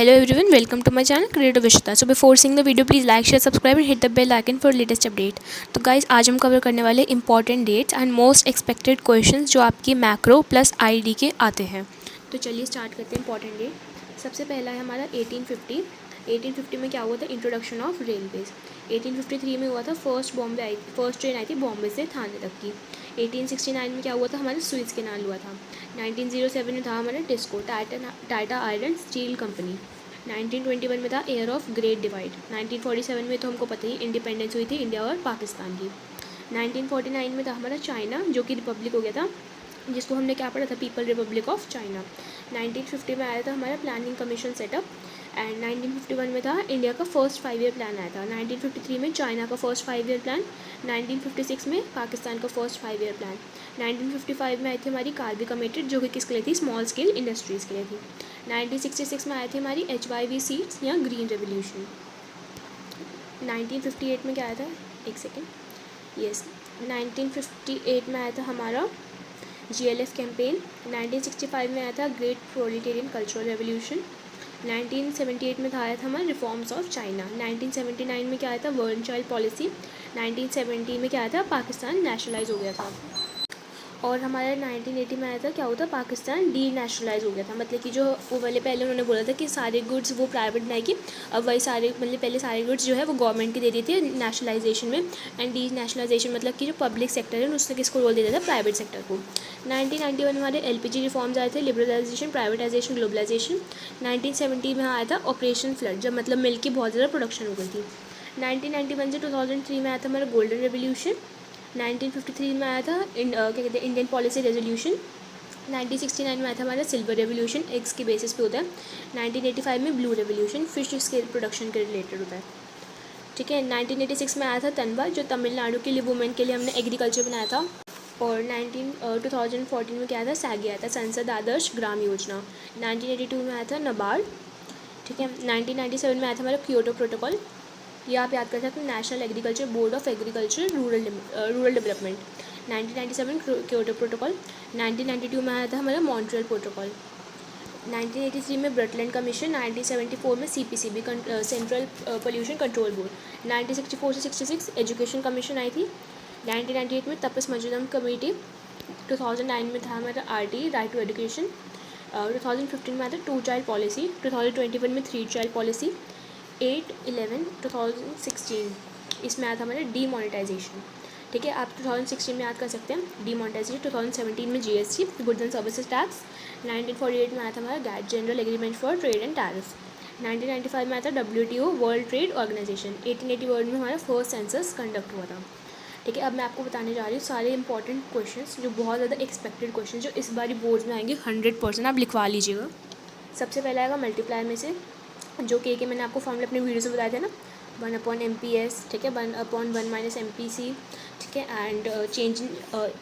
Hello everyone, welcome to my channel Creative Vishta. So before seeing the video, please like, share, subscribe and hit the bell icon for latest update. तो guys, आज हम cover करने वाले important dates and most expected questions जो आपकी macro plus ID के आते हैं। तो चलिए स्टार्ट करते हैं इंपॉर्टेंट डेट। सबसे पहला है हमारा 1850। 1850 में क्या हुआ था? Introduction of railways. 1853 में हुआ था फर्स्ट ट्रेन आई थी बॉम्बे से थाने तक की। 1869 में क्या हुआ था? हमारा सुएज कैनाल हुआ था। 1907 में था हमारा TISCO Tata iron steel company. 1921 में था ईयर ऑफ ग्रेट डिवाइड। 1947 में तो हमको पता ही इंडिपेंडेंस हुई थी इंडिया और पाकिस्तान की। 1949 में था हमारा चाइना जो कि रिपब्लिक हो गया था, जिसको हमने क्या पढ़ा था? People Republic of China. 1950 में आया था हमारा प्लानिंग कमीशन सेटअप एंड 1951 में था इंडिया का फर्स्ट 5 ईयर प्लान आया था। 1953 में चाइना का फर्स्ट 5 ईयर प्लान। 1956 में पाकिस्तान का फर्स्ट 5 ईयर प्लान। 1955 में आई थी हमारी कार्बी कमेटी जो कि किसके लिए थी? स्मॉल स्केल इंडस्ट्रीज़ के लिए थी। 1966 में आई थी हमारी HYV सीड्स या ग्रीन रेवोल्यूशन। 1958 में क्या आया था? एक सेकेंड, यस 1958 में आया था हमारा GLF कैंपेन। 1965 में आया था ग्रेट प्रोलिटेरियन कल्चरल रेवोल्यूशन। 1978 में था आया था हमारा रिफॉर्म्स ऑफ चाइना। 1979 में क्या आया था? One child policy. 1970 में क्या आया था? पाकिस्तान नेशनलाइज हो गया था। और हमारा 1980 में आया था क्या होता? पाकिस्तान डी नेशनलाइज हो गया था। मतलब कि जो वो वाले पहले उन्होंने बोला था कि सारे गुड्स वो प्राइवेट बनाएगी, अब वही सारे मतलब पहले सारे गुड्स जो है वो गवर्नमेंट की दे दी थी नेशनलाइजेशन में। एंड डी नेशनलाइजेशन मतलब कि जो पब्लिक सेक्टर है उसने किसको रोल दे दिया था? प्राइवेट सेक्टर को। 1991 में हमारे LPG रिफॉर्म्स आए थे, लिबरलाइजेशन, प्राइवेटाइजेशन, ग्लोबलाइजेशन। 1970 में आया था ऑपरेशन फ्लड, जब मतलब मिल्क की बहुत ज़्यादा प्रोडक्शन हो गई थी। 1991 से 2003 में आया था हमारा गोल्डन रेवोल्यूशन। 1953 में आया था क्या कहते हैं इंडियन पॉलिसी रेजोल्यूशन। 1969 में आया था हमारा सिल्वर रेवोल्यूशन, एग्स के बेसिस पे होता है। 1985 में blue revolution, fish scale production के रिलेटेड होता है। ठीक है। 1986 में आया था तनवा जो तमिलनाडु के लिए वुमेन के लिए हमने एग्रीकल्चर बनाया था। और 2014 में क्या आया था? सैगी आया था, संसद आदर्श ग्राम योजना। 1982 में आया था नाबार्ड। ठीक है। 1997 में आया था हमारा क्योटो प्रोटोकॉल, ये आप याद कर सकते हैं, national agriculture board of agriculture rural development. 1997 Kyoto protocol. 1992 में आया था हमारा मॉन्ट्रियल प्रोटोकॉल। 1983 में ब्रटलैंड कमीशन। 1974 में CPCB central pollution control board. 1964 से 66 एजुकेशन कमीशन आई थी। 1998 में तपस मजुदम कमेटी। 2009 में था हमारा RT राइट टू एजुकेशन। 2015 में आया था 2 चाइल्ड पॉलिसी। 2021 में 3 चाइल्ड पॉलिसी। 8/11/2016 इसमें आया था हमारा डीमोनेटाइजेशन। ठीक है, आप 2016 में याद कर सकते हैं डीमोनेटाइजेशन। 2017 में GST goods and services tax. 1948 में आया था हमारा GATT general agreement for trade and tariff. 1995 में आया था WTO वर्ल्ड ट्रेड ऑर्गेनाइजेशन। 1881 में हमारा फर्स्ट सेंसस कंडक्ट हुआ था। ठीक है, अब मैं आपको बताने जा रही हूँ सारे इंपॉर्टेंट क्वेश्चंस जो बहुत ज़्यादा एक्सपेक्टेड क्वेश्चन जो इस बारी बोर्ड में आएंगे 100%, आप लिखवा लीजिएगा। सबसे पहला आएगा मल्टीप्लायर में से, जो कि मैंने आपको फॉर्मूला अपने वीडियो से बताया था ना, 1/MPS। ठीक है, 1/1 - MPC। ठीक है, and change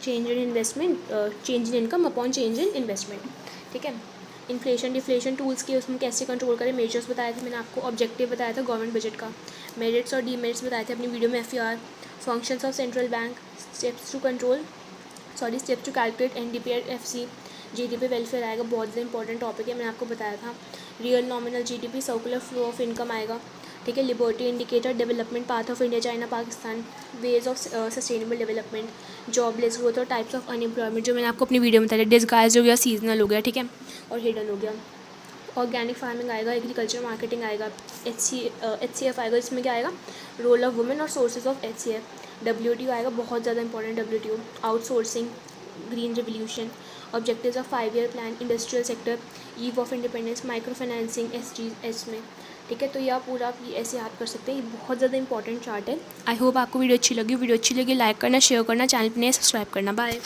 in investment, change in income upon change in investment. ठीक है, इन्फ्लेशन डिफ्लेशन टूल्स के उसमें कैसे कंट्रोल करें, मेजर्स बताए थे मैंने आपको, ऑब्जेक्टिव बताया था गवर्नमेंट बजट का, मेरिट्स और डीमेरिट्स बताए थे अपनी वीडियो में, FER, functions of central bank, steps to calculate NDP FC, GDP welfare आएगा, बहुत ज़्यादा इंपॉर्टेंट टॉपिक है, मैंने आपको बताया था। Real nominal GDP, circular flow of income आएगा। ठीक है, liberty indicator, development path of India China Pakistan, ways of sustainable development, jobless growth और टाइप्स ऑफ अनएम्प्लॉयमेंट जो मैंने आपको अपनी वीडियो में बताया, डिस्गाइज हो गया, सीजनल हो गया, ठीक है, और हिडन हो गया। ऑर्गेनिक फार्मिंग आएगा, एग्रीकल्चर मार्केटिंग आएगा, HCF आएगा, इसमें क्या आएगा? रोल ऑफ वुमेन और सोर्सेज ऑफ HCF। WTO आएगा, बहुत ज़्यादा important WTO, outsourcing, green revolution, objectives of 5 year plan, industrial sector, eve of independence, micro financing, SGS में। ठीक है, तो ये आप पूरा ऐसे याद कर सकते हैं, ये बहुत ज़्यादा इंपॉर्टेंट चार्ट है। आई होप आपको वीडियो अच्छी लगी लाइक करना, शेयर करना, चैनल पर नए सब्सक्राइब करना। बाय।